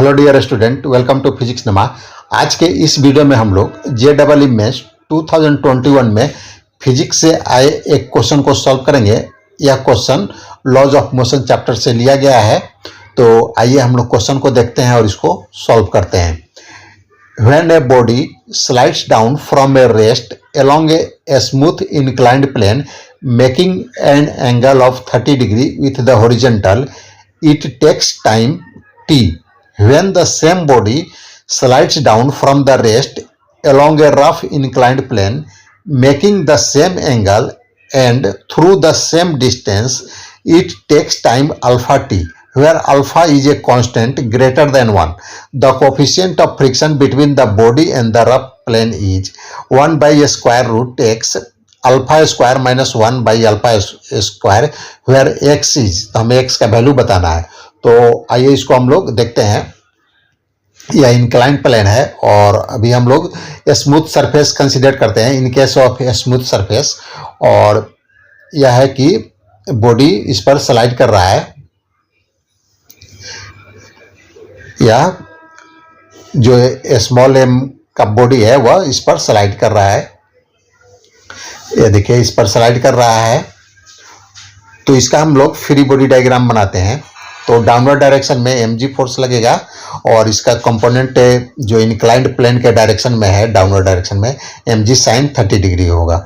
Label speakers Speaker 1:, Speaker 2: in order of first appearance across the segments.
Speaker 1: Hello dear student, welcome to physics नमा। आज के इस वीडियो में हम लोग JEE मेंस 2021 में फिजिक्स से आए एक क्वेश्चन को सॉल्व करेंगे। यह question laws of motion chapter से लिया गया है। तो आइए हम लोग क्वेश्चन को देखते हैं और इसको सॉल्व करते हैं। When a body slides down from a rest along a smooth inclined plane making an angle of 30 degree with the horizontal, it takes time t. When the same body slides down from the rest along a rough inclined plane making the same angle and through the same distance, it takes time alpha t, where alpha is a constant greater than 1. The coefficient of friction between the body and the rough plane is 1 by a square root x alpha square minus 1 by alpha square, where x is, तो हमें x का value बताना है। तो आइए इसको हम लोग देखते हैं। यह इंक्लाइंड प्लेन है और अभी हम लोग स्मूथ सरफेस कंसीडर करते हैं in case of smooth surface. और यह है कि बॉडी इस पर स्लाइड कर रहा है। यह जो स्मॉल एम का बॉडी है वह इस पर स्लाइड कर रहा है। ये देखिए इस पर स्लाइड कर रहा है। तो इसका हम लोग फ्री बॉडी डायग्राम बनाते हैं। तो डाउनवर्ड डायरेक्शन में mg फोर्स लगेगा और इसका कंपोनेंट जो इंक्लाइंड प्लेन के डायरेक्शन में है, डाउनवर्ड डायरेक्शन में mg साइन 30 डिग्री होगा।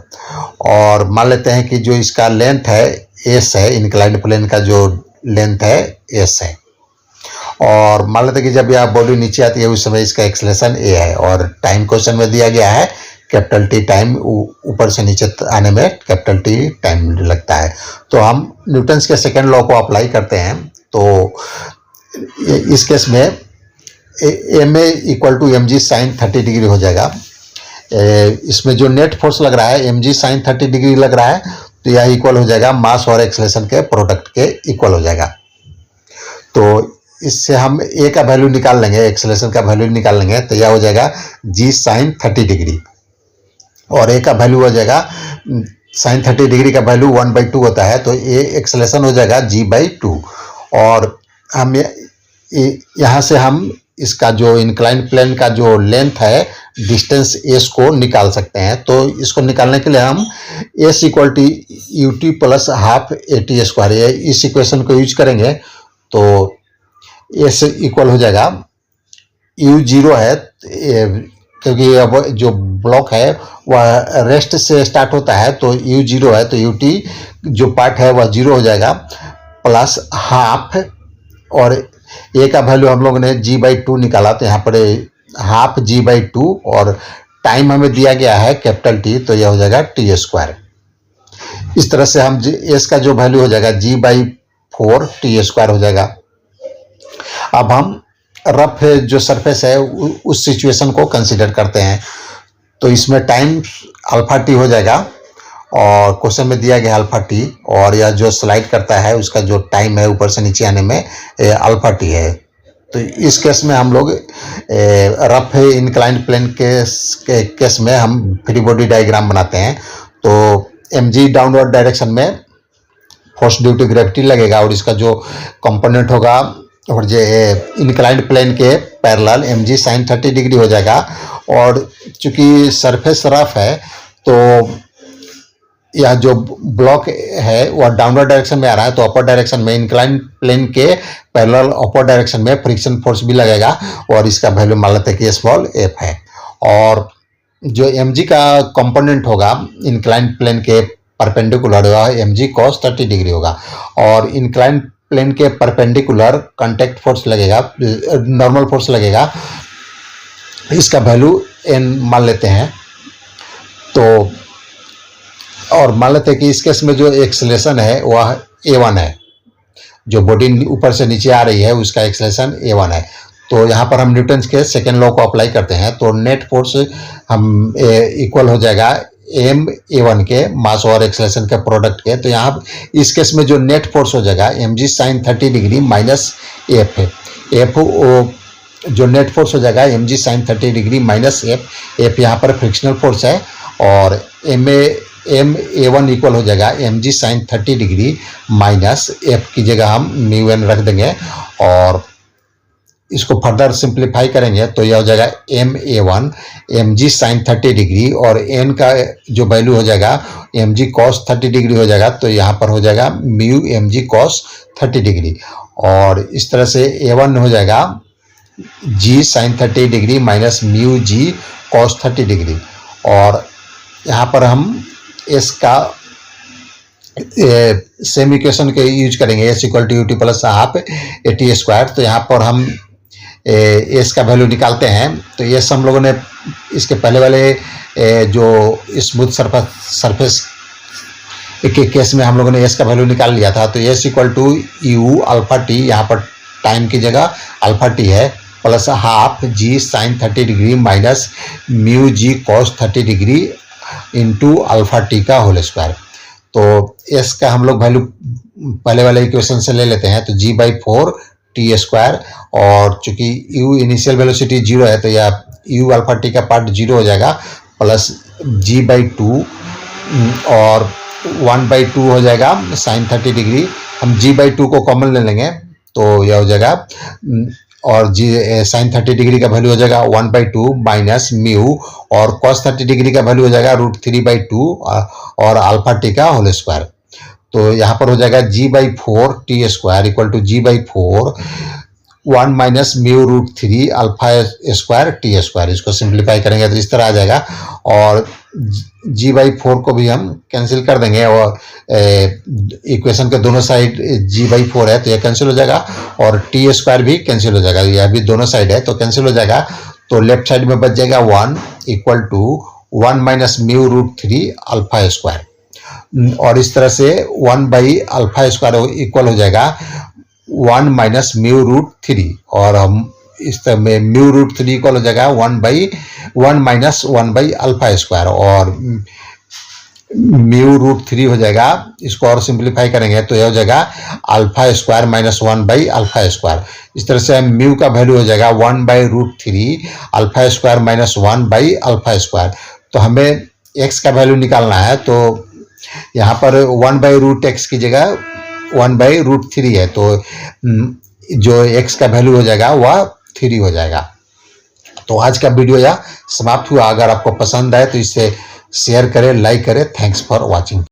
Speaker 1: और मान लेते हैं कि जो इसका लेंथ है s है, इंक्लाइंड प्लेन का जो लेंथ है s है। और मान लेते हैं कि जब यह बॉडी नीचे आती है उस समय इसका एक्सेलरेशन a है। और टाइम क्वेश्चन में दिया गया है कैपिटल टी टाइम, ऊपर से नीचे आने में कैपिटल टी टाइम लगता है। तो हम न्यूटन्स के सेकेंड लॉ को अप्लाई करते हैं। तो इस केस में M A equal to M G sine 30 डिग्री हो जाएगा। इसमें जो नेट फोर्स लग रहा है एम जी साइन 30 डिग्री लग रहा है, तो यह इक्वल हो जाएगा मास और एक्सेलरेशन के प्रोडक्ट के इक्वल हो जाएगा। तो इससे हम ए का वैल्यू निकाल लेंगे, एक्सेलरेशन का वैल्यू निकाल लेंगे। तो यह हो जाएगा जी साइन 30 डिग्री और ए का वैल्यू हो जाएगा साइन 30 डिग्री का वैल्यू 1/2 होता है। तो ए एक्सेलरेशन हो जाएगा g/2। और हम यहाँ से हम इसका जो इंक्लाइंड प्लेन का जो लेंथ है डिस्टेंस s को निकाल सकते हैं। तो इसको निकालने के लिए हम s equal to u t plus half a t square इस इक्वेशन को यूज करेंगे। तो s इक्वल हो जाएगा u 0 है क्योंकि अब जो ब्लॉक है वह रेस्ट से स्टार्ट होता है। तो u 0 है तो ut जो पार्ट है वह 0 हो जाएगा प्लस हाफ। और a का वैल्यू हम लोगों ने g/2 निकाला, तो यहाँ पर हाफ g/2 और टाइम हमें दिया गया है कैपिटल टी, तो यह हो जाएगा टी स्क्वायर। इस तरह से हम s का जो वैल्यू हो जाएगा g/4 टी स्क्वायर हो जाएगा। अब हम रफ जो सरफेस है उस सिचुएशन को कंसीडर करते हैं। तो इसमें टाइम अल्फा टी हो जाएगा और क्वेश्चन में दिया गया अल्फा टी, और यह जो स्लाइड करता है उसका जो टाइम है ऊपर से नीचे आने में अल्फा टी है। तो इस केस में हम लोग रफ इंक्लाइंड प्लेन के केस में हम फ्री बॉडी डायग्राम बनाते हैं। तो mg डाउनवर्ड डायरेक्शन में फोर्स ड्यू टू ग्रेविटी लगेगा और इसका जो कंपोनेंट होगा और जो इंक्लाइंड प्लेन के पैरेलल mg साइन 30 डिग्री हो जाएगा। और चूंकि सरफेस रफ है तो यह जो ब्लॉक है वह डाउनवर्ड डायरेक्शन में आ रहा है। तो अपर डायरेक्शन में इंक्लाइंड प्लेन के पैरेलल अपर डायरेक्शन में फ्रिक्शन फोर्स भी लगेगा और इसका वैल्यू मान लेते हैं कि स्मॉल f है। और जो mg का कंपोनेंट होगा इंक्लाइंड प्लेन के परपेंडिकुलर वह mg cos 30 डिग्री होगा। और इंक्लाइंड प्लेन के परपेंडिकुलर कांटेक्ट फोर्स लगेगा, नॉर्मल फोर्स लगेगा, इसका वैल्यू n मान लेते हैं। तो और मान लेते हैं कि इस केस में जो एक्सेलरेशन है वह a1 है, जो बॉडी ऊपर से नीचे आ रही है उसका एक्सेलरेशन a1 है। तो यहाँ पर हम न्यूटन्स के सेकेंड लॉ को अप्लाई करते हैं। तो नेट फोर्स हम इक्वल हो जाएगा m a1 के मास और एक्सेलरेशन के प्रोडक्ट के। तो यहाँ इस केस में जो नेट फोर्स हो जाएगा mg sine 30 degree minus f है। f जो नेट फोर्स हो जाएगा mg sine 30 degree minus f यहाँ पर फ्रिक्शनल फोर्स है। और m a1 इक्वल हो जाएगा mg sine 30 degree minus f की जगह हम म्यू n रख देंगे। और इसको फर्दर सिंप्लीफाई करेंगे तो यह हो जाएगा MA1 mg साइन 30 डिग्री, और n का जो वैल्यू हो जाएगा mg cos 30 डिग्री हो जाएगा, तो यहाँ पर हो जाएगा म्यू mg cos 30 डिग्री। और इस तरह से A1 हो जाएगा g sine 30 degree minus mu g cos 30 degree. और यहाँ पर हम s का सेम इक्वेशन के यूज करेंगे, s equal to u t plus half a t square. तो यहाँ पर हम एस का वैल्यू निकालते हैं। तो एस हम लोगों ने इसके पहले वाले जो स्मूथ सरफेस के केस में हम लोगों ने एस का वैल्यू निकाल लिया था। तो s equal to u alpha t, यहाँ पर टाइम की जगह अल्फा टी है, plus half g sine 30 degree minus mu g cos 30 degree into alpha t का होल स्क्वायर। तो एस का हम लोग वैल्यू पहले वाले इक्वेशन से ले लेते हैं। तो g/4 टी स्क्वायर, और चूंकि u इनिशियल वेलोसिटी 0 है तो यह u अल्फा टी का पार्ट 0 हो जाएगा, प्लस g/2 और 1/2 हो जाएगा साइन 30 डिग्री। हम g/2 को कॉमन ले लेंगे तो यह हो जाएगा, और साइन 30 डिग्री का वैल्यू हो जाएगा 1/2 माइनस म्यू, और cos 30 डिग्री का वैल्यू हो जाएगा √3/2 और अल्फा टी का होल स्क्वायर। तो यहाँ पर हो जाएगा g/4 t square equal to g/4 1 minus mu √3 alpha square t square. इसको सिंप्लीफाई करेंगे तो इस तरह आ जाएगा, और g/4 को भी हम कैंसिल कर देंगे, और इक्वेशन के दोनों साइड g/4 है तो यह कैंसिल हो जाएगा, और टी स्क्वायर भी कैंसिल हो जाएगा, यह भी दोनों साइड है तो कैंसिल हो जाएगा। तो लेफ्ट साइड में बच जाएगा 1 equal to 1 minus mu √3 alpha square, और इस तरह से 1/अल्फा स्क्वायर इक्वल हो जाएगा 1 माइनस म्यू √3, और हम इस तरह में म्यू √3 इक्वल हो जाएगा 1 माइनस 1/अल्फा स्क्वायर, और म्यू √3 हो जाएगा। इसको और सिंप्लीफाई करेंगे तो यह हो जाएगा अल्फा स्क्वायर माइनस 1/अल्फा स्क्वायर। इस तरह से म्यू का वैल्यू हो जाएगा 1/√3 अल्फा स्क्वायर माइनस 1/अल्फा स्क्वायर। तो हमें x का वैल्यू निकालना है, तो यहाँ पर 1/√x की जगह 1/√3 है, तो जो x का वैल्यू हो जाएगा वह 3 हो जाएगा। तो आज का वीडियो यह समाप्त हुआ। अगर आपको पसंद आए तो इसे शेयर करें, लाइक करें। Thanks for watching.